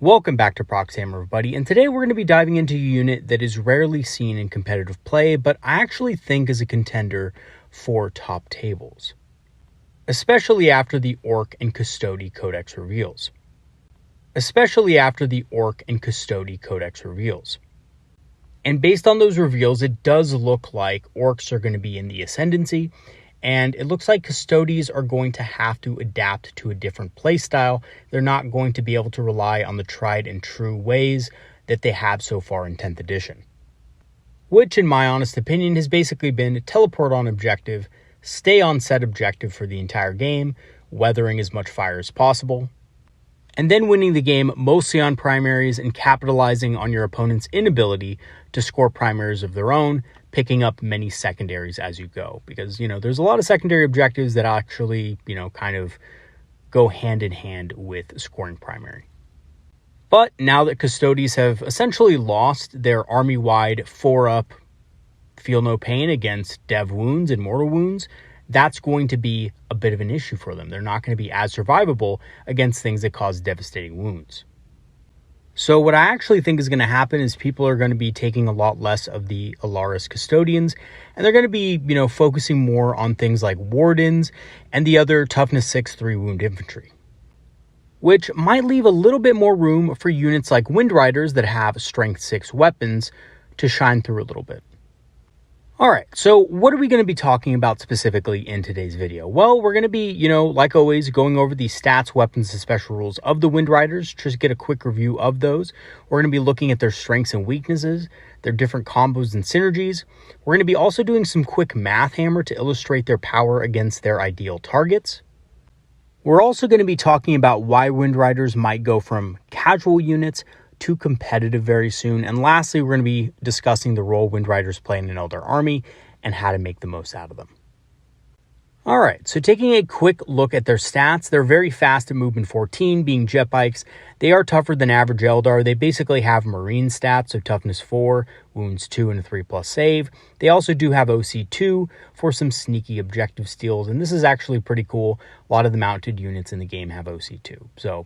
Welcome back to Proxy, everybody, and today we're going to be diving into a unit that is rarely seen in competitive play, but I actually think is a contender for top tables, especially after the Orc and Custody Codex reveals. And based on those reveals, it does look like Orcs are going to be in the ascendancy, and it looks like Custodies are going to have to adapt to a different playstyle. They're not going to be able to rely on the tried and true ways that they have so far in 10th edition. Which, in my honest opinion, has basically been teleport on objective, stay on set objective for the entire game, weathering as much fire as possible, and then winning the game mostly on primaries and capitalizing on your opponent's inability to score primaries of their own, picking up many secondaries as you go. Because, there's a lot of secondary objectives that actually, kind of go hand in hand with scoring primary. But now that Custodies have essentially lost their army-wide 4-up feel no pain against dev wounds and mortal wounds, that's going to be a bit of an issue for them. They're not going to be as survivable against things that cause devastating wounds. So what I actually think is going to happen is people are going to be taking a lot less of the Alaris Custodians, and they're going to be, focusing more on things like Wardens and the other toughness 6 3-wound infantry, which might leave a little bit more room for units like Windriders that have strength 6 weapons to shine through a little bit. Alright, so what are we going to be talking about specifically in today's video? Well, we're going to be, like always, going over the stats, weapons, and special rules of the Windriders, just to get a quick review of those. We're going to be looking at their strengths and weaknesses, their different combos and synergies. We're going to be also doing some quick math hammer to illustrate their power against their ideal targets. We're also going to be talking about why Windriders might go from casual units to competitive very soon. And lastly, we're going to be discussing the role Windriders play in an Eldar army and how to make the most out of them. Alright, so taking a quick look at their stats, they're very fast at movement 14, being jet bikes. They are tougher than average Eldar. They basically have marine stats, so toughness 4, wounds 2, and a 3+ save. They also do have OC 2 for some sneaky objective steals, and this is actually pretty cool. A lot of the mounted units in the game have OC 2, so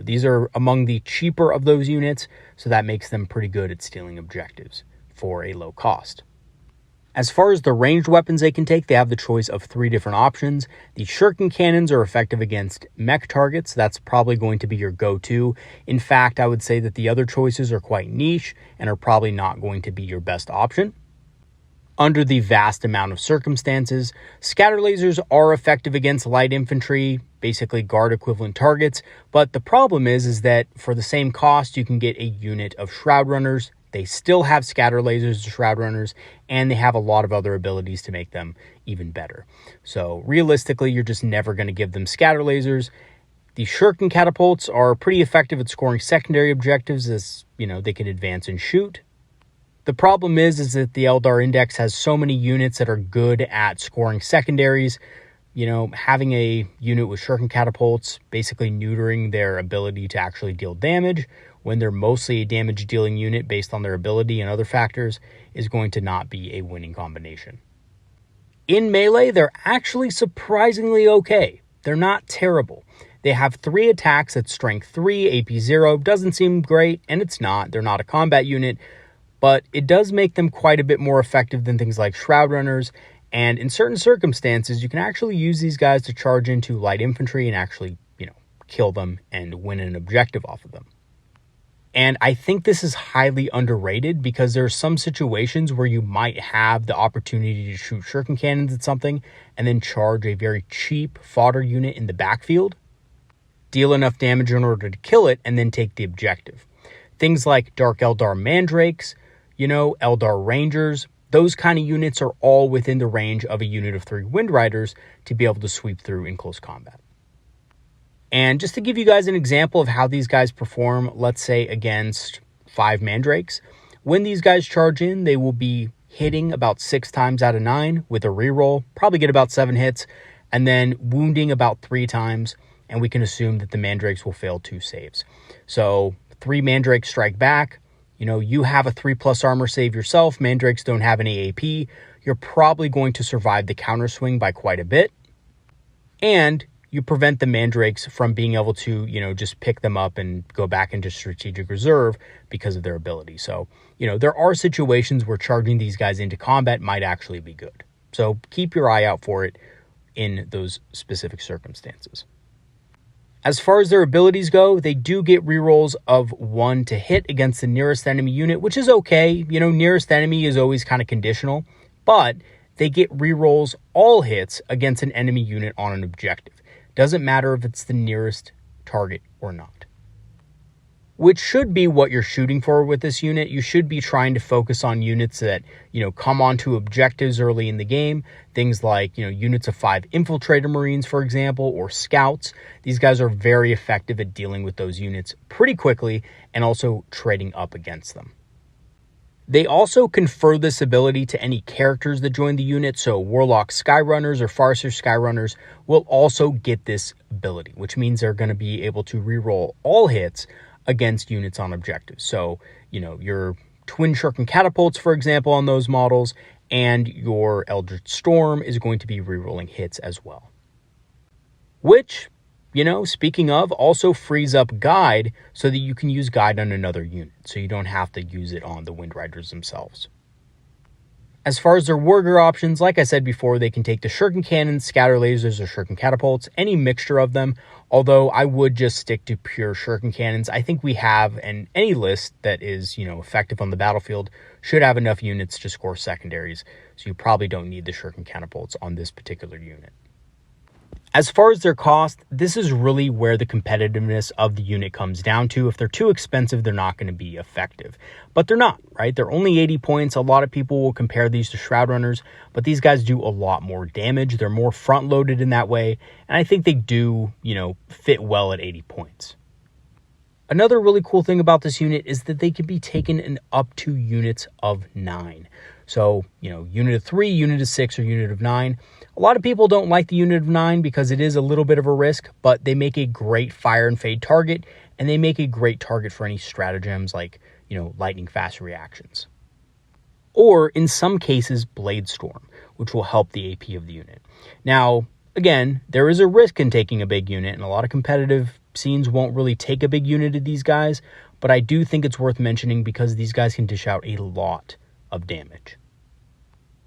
these are among the cheaper of those units, so that makes them pretty good at stealing objectives for a low cost. As far as the ranged weapons they can take, they have the choice of 3 different options. The shuriken cannons are effective against mech targets. That's probably going to be your go-to. In fact, I would say that the other choices are quite niche and are probably not going to be your best option. Under the vast amount of circumstances, scatter lasers are effective against light infantry, basically guard equivalent targets, but the problem is that for the same cost, you can get a unit of Shroud Runners. They still have scatter lasers, Shroud Runners, and they have a lot of other abilities to make them even better. So realistically, you're just never going to give them scatter lasers. The shuriken catapults are pretty effective at scoring secondary objectives as, they can advance and shoot. The problem is that the Eldar Index has so many units that are good at scoring secondaries. Having a unit with shuriken catapults, basically neutering their ability to actually deal damage when they're mostly a damage dealing unit based on their ability and other factors, is going to not be a winning combination. In melee, they're actually surprisingly okay. They're not terrible. They have 3 attacks at strength 3, AP 0. Doesn't seem great, and it's not. They're not a combat unit, but it does make them quite a bit more effective than things like Shroud Runners, and in certain circumstances, you can actually use these guys to charge into light infantry and actually, kill them and win an objective off of them. And I think this is highly underrated because there are some situations where you might have the opportunity to shoot shuriken cannons at something and then charge a very cheap fodder unit in the backfield, deal enough damage in order to kill it, and then take the objective. Things like Dark Eldar Mandrakes, Eldar Rangers, those kind of units are all within the range of a unit of 3 Windriders to be able to sweep through in close combat. And just to give you guys an example of how these guys perform, let's say against 5 Mandrakes, when these guys charge in, they will be hitting about 6 times out of 9 with a reroll, probably get about 7 hits, and then wounding about 3 times, and we can assume that the Mandrakes will fail 2 saves. So 3 Mandrakes strike back. You have a 3+ armor save yourself. Mandrakes don't have any AP. You're probably going to survive the counter swing by quite a bit. And you prevent the mandrakes from being able to, just pick them up and go back into strategic reserve because of their ability. So, there are situations where charging these guys into combat might actually be good. So keep your eye out for it in those specific circumstances. As far as their abilities go, they do get rerolls of 1 to hit against the nearest enemy unit, which is okay. Nearest enemy is always kind of conditional, but they get rerolls all hits against an enemy unit on an objective. Doesn't matter if it's the nearest target or not. Which should be what you're shooting for with this unit. You should be trying to focus on units that, come onto objectives early in the game. Things like, units of 5 infiltrator marines, for example, or scouts. These guys are very effective at dealing with those units pretty quickly and also trading up against them. They also confer this ability to any characters that join the unit, so Warlock Skyrunners or Farseer Skyrunners will also get this ability, which means they're going to be able to reroll all hits against units on objectives. So, your Twin Shuriken Catapults, for example, on those models, and your Eldritch Storm is going to be rerolling hits as well. Which, speaking of, also frees up Guide so that you can use Guide on another unit, so you don't have to use it on the Windriders themselves. As far as their warrior options, like I said before, they can take the Shuriken Cannons, Scatter Lasers, or Shuriken Catapults, any mixture of them, although I would just stick to pure Shuriken Cannons. I think we have, and any list that is, effective on the battlefield should have enough units to score secondaries, so you probably don't need the Shuriken Catapults on this particular unit. As far as their cost, this is really where the competitiveness of the unit comes down to. If they're too expensive, they're not going to be effective. But they're not, right? They're only 80 points. A lot of people will compare these to Shroud Runners, but these guys do a lot more damage. They're more front-loaded in that way, and I think they do, fit well at 80 points. Another really cool thing about this unit is that they can be taken in up to units of 9. So, unit of 3, unit of 6, or unit of 9. A lot of people don't like the unit of 9 because it is a little bit of a risk, but they make a great fire and fade target, and they make a great target for any stratagems like, lightning fast reactions. Or, in some cases, Blade Storm, which will help the AP of the unit. Now, again, there is a risk in taking a big unit, and a lot of competitive scenes won't really take a big unit of these guys, but I do think it's worth mentioning because these guys can dish out a lot of damage.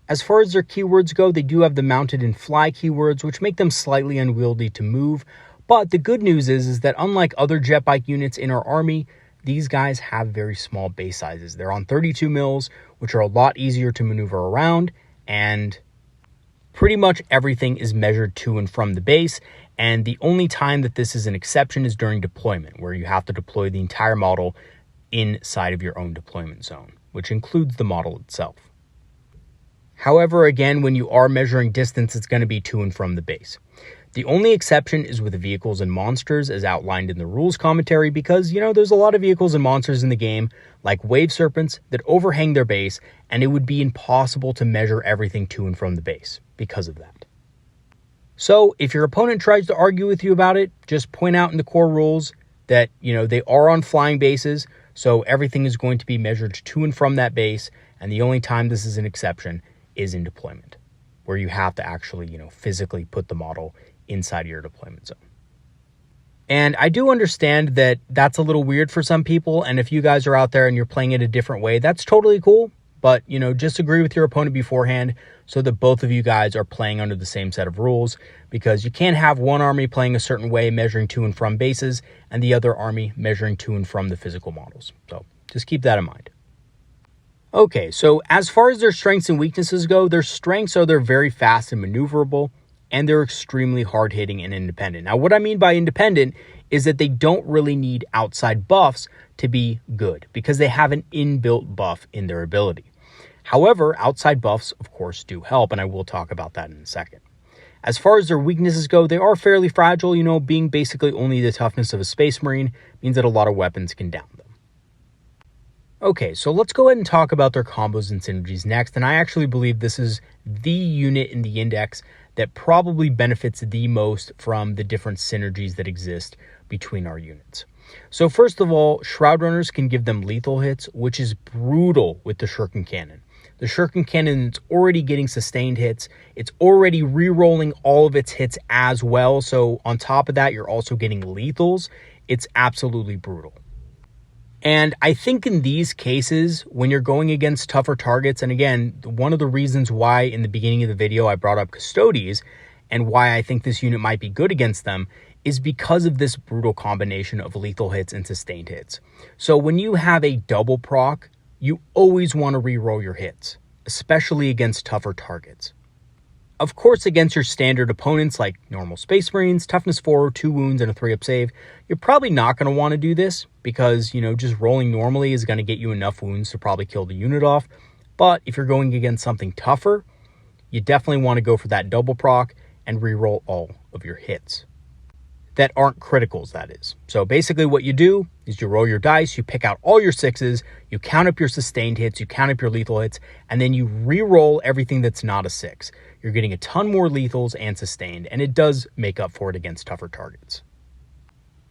As far as their keywords go, they do have the mounted and fly keywords, which make them slightly unwieldy to move, but the good news is that unlike other jet bike units in our army, these guys have very small base sizes. They're on 32 mils, which are a lot easier to maneuver around, and pretty much everything is measured to and from the base, and the only time that this is an exception is during deployment, where you have to deploy the entire model inside of your own deployment zone, which includes the model itself. However, again, when you are measuring distance, it's going to be to and from the base. The only exception is with vehicles and monsters as outlined in the rules commentary because, there's a lot of vehicles and monsters in the game, like wave serpents, that overhang their base, and it would be impossible to measure everything to and from the base because of that. So, if your opponent tries to argue with you about it, just point out in the core rules that, they are on flying bases, so everything is going to be measured to and from that base, and the only time this is an exception is in deployment, where you have to actually, physically put the model inside your deployment zone. And I do understand that that's a little weird for some people, and if you guys are out there and you're playing it a different way, that's totally cool, but, just agree with your opponent beforehand so that both of you guys are playing under the same set of rules, because you can't have one army playing a certain way, measuring to and from bases, and the other army measuring to and from the physical models. So just keep that in mind. Okay, so as far as their strengths and weaknesses go, their strengths are they're very fast and maneuverable, and they're extremely hard-hitting and independent. Now, what I mean by independent is that they don't really need outside buffs to be good, because they have an inbuilt buff in their ability. However, outside buffs, of course, do help, and I will talk about that in a second. As far as their weaknesses go, they are fairly fragile. Being basically only the toughness of a Space Marine means that a lot of weapons can down them. Okay, so let's go ahead and talk about their combos and synergies next, and I actually believe this is the unit in the index that probably benefits the most from the different synergies that exist between our units. So first of all, Shroud Runners can give them lethal hits, which is brutal with the Shuriken Cannon. The Shuriken Cannon is already getting sustained hits. It's already re-rolling all of its hits as well. So on top of that, you're also getting lethals. It's absolutely brutal. And I think in these cases, when you're going against tougher targets, and again, one of the reasons why in the beginning of the video I brought up Custodes and why I think this unit might be good against them is because of this brutal combination of lethal hits and sustained hits. So when you have a double proc, you always want to re-roll your hits, especially against tougher targets. Of course, against your standard opponents like normal Space Marines, toughness 4, 2 wounds, and a 3-up save, you're probably not going to want to do this because, just rolling normally is going to get you enough wounds to probably kill the unit off. But if you're going against something tougher, you definitely want to go for that double proc and re-roll all of your hits. That aren't criticals, that is. So basically what you do is you roll your dice, you pick out all your 6s, you count up your sustained hits, you count up your lethal hits, and then you re-roll everything that's not a 6. You're getting a ton more lethals and sustained, and it does make up for it against tougher targets.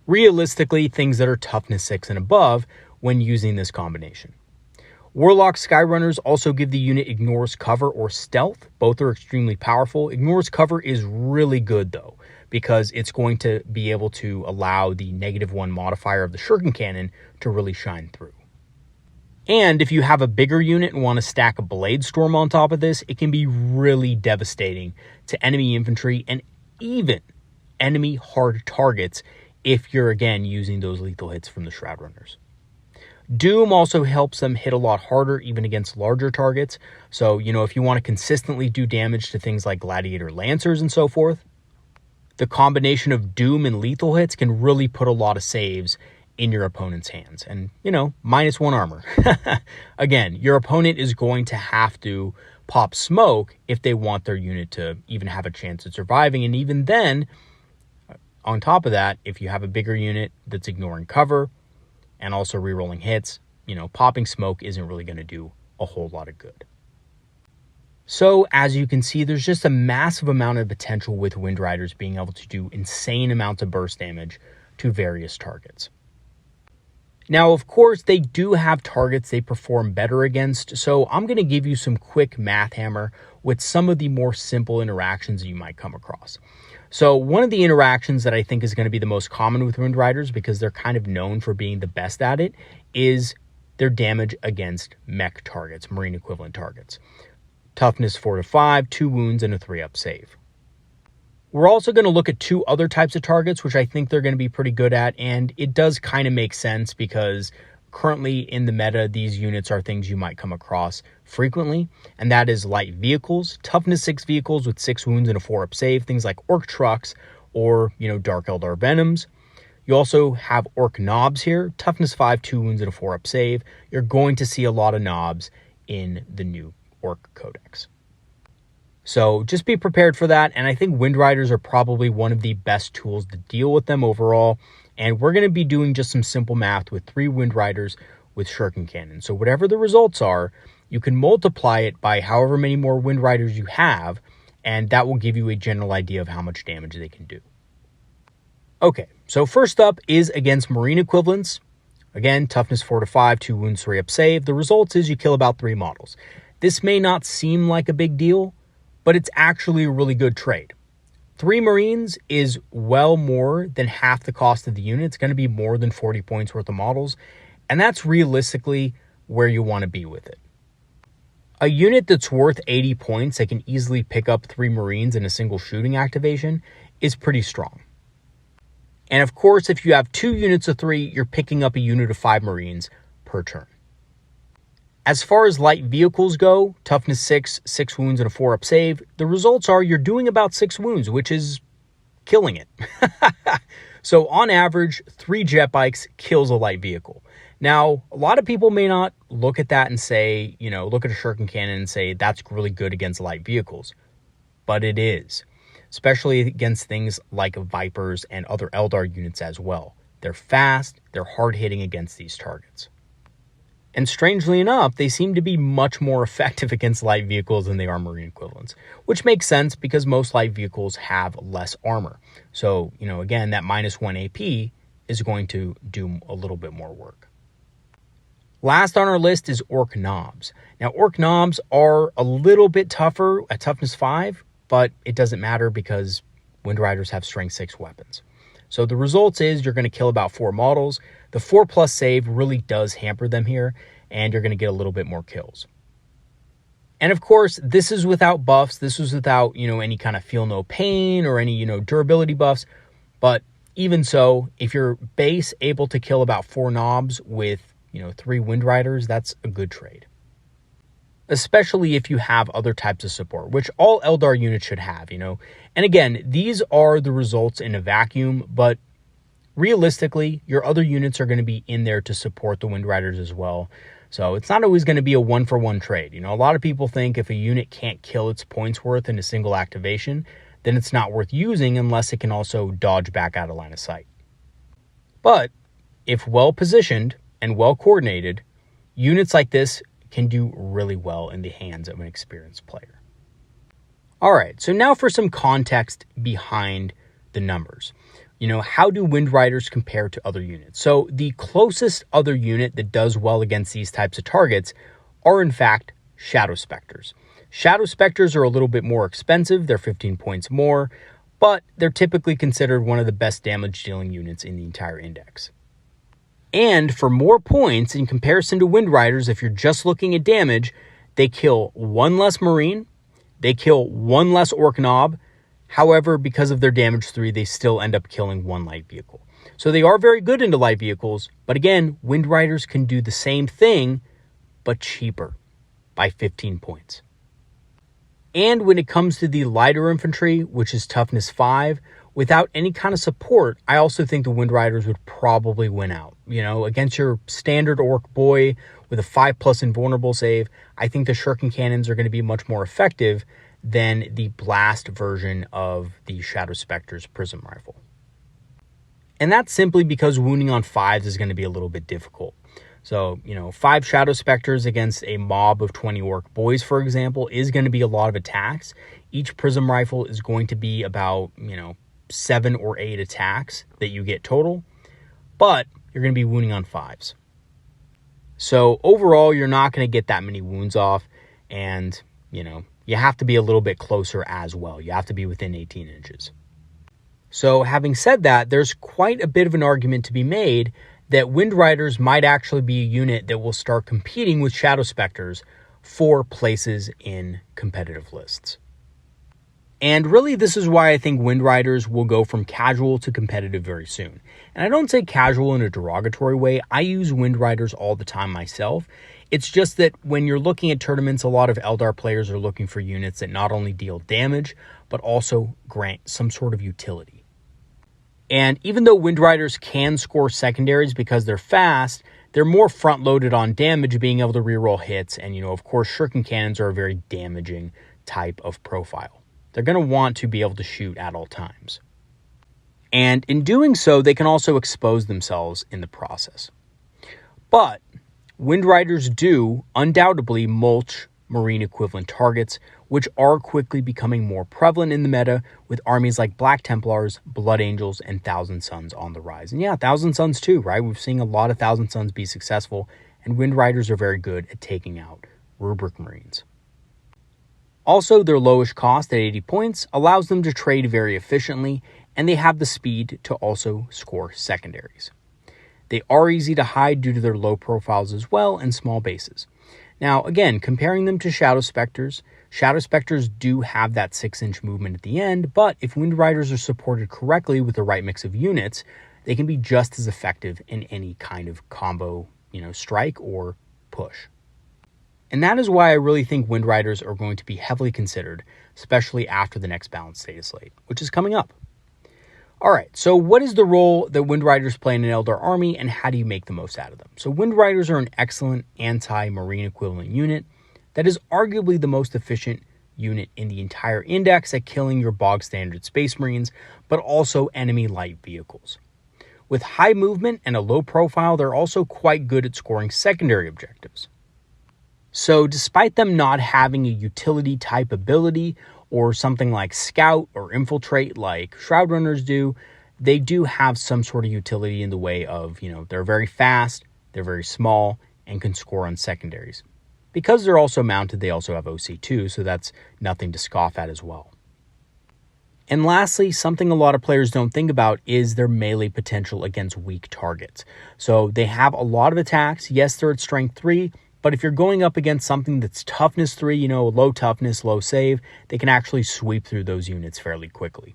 Realistically, things that are toughness 6 and above when using this combination. Warlock Skyrunners also give the unit Ignores Cover or Stealth. Both are extremely powerful. Ignores Cover is really good though, because it's going to be able to allow the -1 modifier of the Shuriken Cannon to really shine through. And if you have a bigger unit and want to stack a Blade Storm on top of this, it can be really devastating to enemy infantry and even enemy hard targets if you're, again, using those lethal hits from the Shroud Runners. Doom also helps them hit a lot harder, even against larger targets. So, if you want to consistently do damage to things like Gladiator Lancers and so forth, the combination of Doom and lethal hits can really put a lot of saves in your opponent's hands. And, -1 armor. Again, your opponent is going to have to pop smoke if they want their unit to even have a chance at surviving. And even then, on top of that, if you have a bigger unit that's ignoring cover and also re-rolling hits, popping smoke isn't really going to do a whole lot of good. So as you can see, there's just a massive amount of potential with Windriders being able to do insane amounts of burst damage to various targets. Now, of course, they do have targets they perform better against, so I'm going to give you some quick math hammer with some of the more simple interactions you might come across. So one of the interactions that I think is going to be the most common with Windriders, because they're kind of known for being the best at it, is their damage against mech targets, Marine equivalent targets. Toughness 4 to 5, 2 wounds, and a 3-up save. We're also going to look at 2 other types of targets, which I think they're going to be pretty good at, and it does kind of make sense because currently in the meta, these units are things you might come across frequently, and that is light vehicles, toughness 6 vehicles with 6 wounds and a 4-up save, things like Orc Trucks or, Dark Eldar Venoms. You also have Orc Knobs here, toughness 5, 2 wounds and a 4-up save. You're going to see a lot of knobs in the new Orc Codex. So just be prepared for that, and I think Windriders are probably one of the best tools to deal with them overall, and we're going to be doing just some simple math with 3 Windriders with Shuriken Cannon. So whatever the results are, you can multiply it by however many more Windriders you have, and that will give you a general idea of how much damage they can do. Okay, so first up is against Marine equivalents. Again, toughness 4 to 5, 2 wounds, 3-up save. The results is you kill about 3 models. This may not seem like a big deal, but it's actually a really good trade. 3 Marines is well more than half the cost of the unit. It's going to be more than 40 points worth of models, and that's realistically where you want to be with it. A unit that's worth 80 points that can easily pick up 3 Marines in a single shooting activation is pretty strong. And of course, if you have 2 units of 3, you're picking up a unit of 5 Marines per turn. As far as light vehicles go, toughness 6, 6 wounds and a 4-up save, the results are you're doing about 6 wounds, which is killing it. So on average, 3 jet bikes kills a light vehicle. Now, a lot of people may not look at that and say, look at a Shuriken Cannon and say that's really good against light vehicles. But it is, especially against things like Vipers and other Eldar units as well. They're fast, they're hard-hitting against these targets. And strangely enough, they seem to be much more effective against light vehicles than they are Marine equivalents, which makes sense because most light vehicles have less armor. So, again, that -1 AP is going to do a little bit more work. Last on our list is Orb Knobs. Now, Orb Knobs are a little bit tougher at toughness 5, but it doesn't matter because Windriders have strength 6 weapons. So the results is you're going to kill about 4 models. The 4+ save really does hamper them here, and you're going to get a little bit more kills. And of course, this is without buffs. This was without, any kind of feel no pain or any, durability buffs. But even so, if you're base able to kill about 4 knobs with, 3 Windriders, that's a good trade. Especially if you have other types of support, which all Eldar units should have, And again, these are the results in a vacuum, but realistically, your other units are going to be in there to support the Windriders as well. So it's not always going to be a 1-for-1 trade. A lot of people think if a unit can't kill its points worth in a single activation, then it's not worth using unless it can also dodge back out of line of sight. But if well positioned and well coordinated, units like this can do really well in the hands of an experienced player. All right, so now for some context behind the numbers. How do Windriders compare to other units? So the closest other unit that does well against these types of targets are in fact Shadow Specters. Shadow Specters are a little bit more expensive, they're 15 points more, but they're typically considered one of the best damage dealing units in the entire index. And for more points in comparison to Windriders, if you're just looking at damage, they kill 1 less Marine, they kill 1 less Orb Knob. However, because of their damage 3, they still end up killing 1 light vehicle. So they are very good into light vehicles, but again, Windriders can do the same thing, but cheaper by 15 points. And when it comes to the lighter infantry, which is toughness 5, without any kind of support, I also think the Windriders would probably win out. Against your standard Orc boy with a 5+ invulnerable save, I think the Shuriken Cannons are going to be much more effective than the blast version of the Shadow Specters Prism Rifle. And that's simply because wounding on 5s is going to be a little bit difficult. So, 5 Shadow Specters against a mob of 20 Orc boys, for example, is going to be a lot of attacks. Each Prism Rifle is going to be about, 7 or 8 attacks that you get total, but you're going to be wounding on 5s. So overall, you're not going to get that many wounds off, and, you have to be a little bit closer as well. You have to be within 18 inches. So having said that, there's quite a bit of an argument to be made that Windriders might actually be a unit that will start competing with Shadow Specters for places in competitive lists. And really, this is why I think Windriders will go from casual to competitive very soon. And I don't say casual in a derogatory way. I use Windriders all the time myself. It's just that when you're looking at tournaments, a lot of Eldar players are looking for units that not only deal damage, but also grant some sort of utility. And even though Windriders can score secondaries because they're fast, they're more front-loaded on damage, being able to reroll hits. And, of course, Shuriken Cannons are a very damaging type of profile. They're going to want to be able to shoot at all times. And in doing so, they can also expose themselves in the process. But Windriders do undoubtedly mulch Marine equivalent targets, which are quickly becoming more prevalent in the meta with armies like Black Templars, Blood Angels, and Thousand Suns on the rise. And yeah, Thousand Suns too, right? We've seen a lot of Thousand Suns be successful, and Windriders are very good at taking out Rubric Marines. Also, their lowish cost at 80 points allows them to trade very efficiently, and they have the speed to also score secondaries. They are easy to hide due to their low profiles as well and small bases. Now, again, comparing them to Shadow Specters do have that 6-inch movement at the end, but if Windriders are supported correctly with the right mix of units, they can be just as effective in any kind of combo, strike or push. And that is why I really think Windriders are going to be heavily considered, especially after the next Balanced Status slate, which is coming up. All right, so what is the role that Windriders play in an Eldar army, and how do you make the most out of them? So Windriders are an excellent anti-Marine equivalent unit that is arguably the most efficient unit in the entire index at killing your bog standard Space Marines, but also enemy light vehicles. With high movement and a low profile, they're also quite good at scoring secondary objectives. So despite them not having a utility type ability or something like Scout or Infiltrate like Shroud Runners do, they do have some sort of utility in the way of, they're very fast, they're very small, and can score on secondaries. Because they're also mounted, they also have OC2, so that's nothing to scoff at as well. And lastly, something a lot of players don't think about is their melee potential against weak targets. So they have a lot of attacks. Yes, they're at strength 3, but if you're going up against something that's toughness 3, low toughness, low save, they can actually sweep through those units fairly quickly.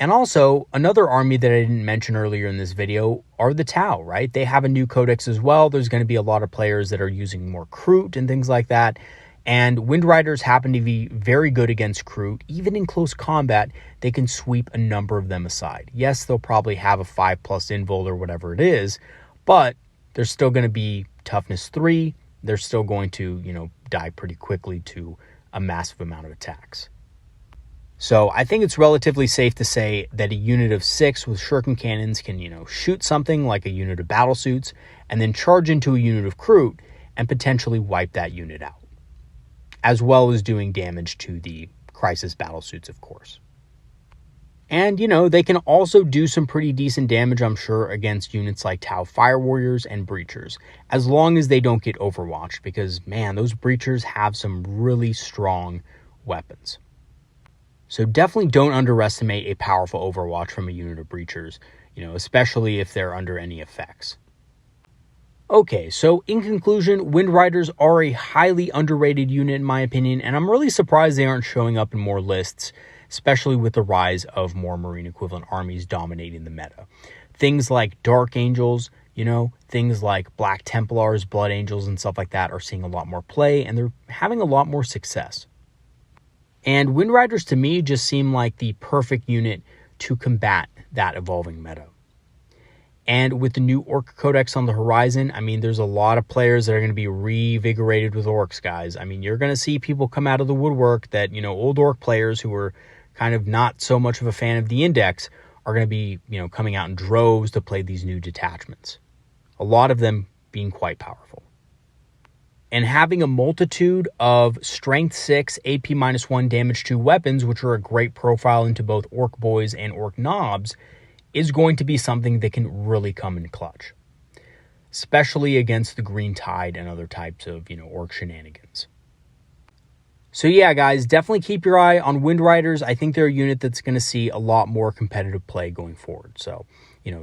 And also, another army that I didn't mention earlier in this video are the Tau, right? They have a new codex as well. There's going to be a lot of players that are using more Kroot and things like that. And Windriders happen to be very good against Kroot. Even in close combat, they can sweep a number of them aside. Yes, they'll probably have a 5+ invul or whatever it is, but they're still going to be toughness 3. They're still going to, die pretty quickly to a massive amount of attacks. So I think it's relatively safe to say that a unit of 6 with shuriken cannons can, shoot something like a unit of battlesuits and then charge into a unit of Kroot and potentially wipe that unit out, as well as doing damage to the crisis battlesuits, of course. And, they can also do some pretty decent damage, I'm sure, against units like Tau Fire Warriors and Breachers, as long as they don't get overwatched, because, man, those Breachers have some really strong weapons. So definitely don't underestimate a powerful overwatch from a unit of Breachers, especially if they're under any effects. Okay, so in conclusion, Windriders are a highly underrated unit in my opinion, and I'm really surprised they aren't showing up in more lists, especially with the rise of more Marine equivalent armies dominating the meta. Things like Dark Angels, things like Black Templars, Blood Angels, and stuff like that are seeing a lot more play, and they're having a lot more success. And Windriders to me just seem like the perfect unit to combat that evolving meta. And with the new Orc Codex on the horizon, there's a lot of players that are going to be revigorated with Orcs, guys. You're going to see people come out of the woodwork that, old Orc players who were kind of not so much of a fan of the Index are going to be, coming out in droves to play these new detachments. A lot of them being quite powerful. And having a multitude of strength 6, AP -1, damage 2 weapons, which are a great profile into both Orc Boys and Orb Knobs, is going to be something that can really come in clutch, especially against the Green Tide and other types of, Orc shenanigans. So yeah, guys, definitely keep your eye on Windriders. I think they're a unit that's going to see a lot more competitive play going forward. So,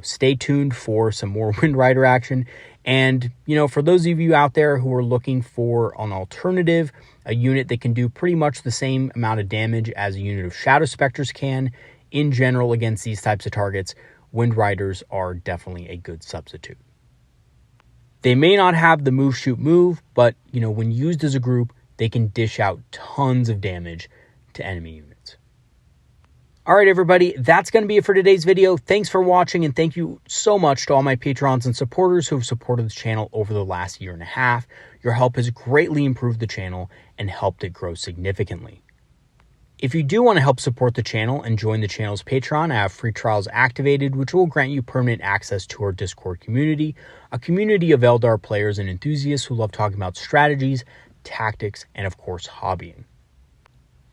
stay tuned for some more Windrider action. And, for those of you out there who are looking for an alternative, a unit that can do pretty much the same amount of damage as a unit of Shadow Specters can, in general against these types of targets, Windriders are definitely a good substitute. They may not have the move, shoot, move, but, when used as a group, they can dish out tons of damage to enemy units. All right, everybody, that's going to be it for today's video. Thanks for watching, and thank you so much to all my patrons and supporters who have supported this channel over the last 1.5 years. Your help has greatly improved the channel and helped it grow significantly. If you do want to help support the channel and join the channel's Patreon, I have free trials activated, which will grant you permanent access to our Discord community, a community of Eldar players and enthusiasts who love talking about strategies, tactics, and of course, hobbying.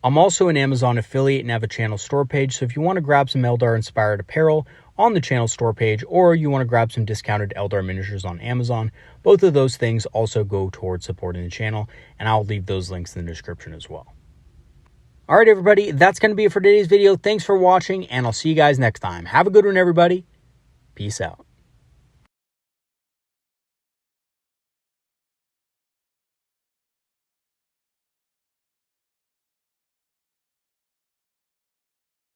I'm also an Amazon affiliate and have a channel store page, so if you want to grab some Eldar-inspired apparel on the channel store page, or you want to grab some discounted Eldar miniatures on Amazon, both of those things also go towards supporting the channel, and I'll leave those links in the description as well. All right, everybody, that's going to be it for today's video. Thanks for watching, and I'll see you guys next time. Have a good one, everybody. Peace out.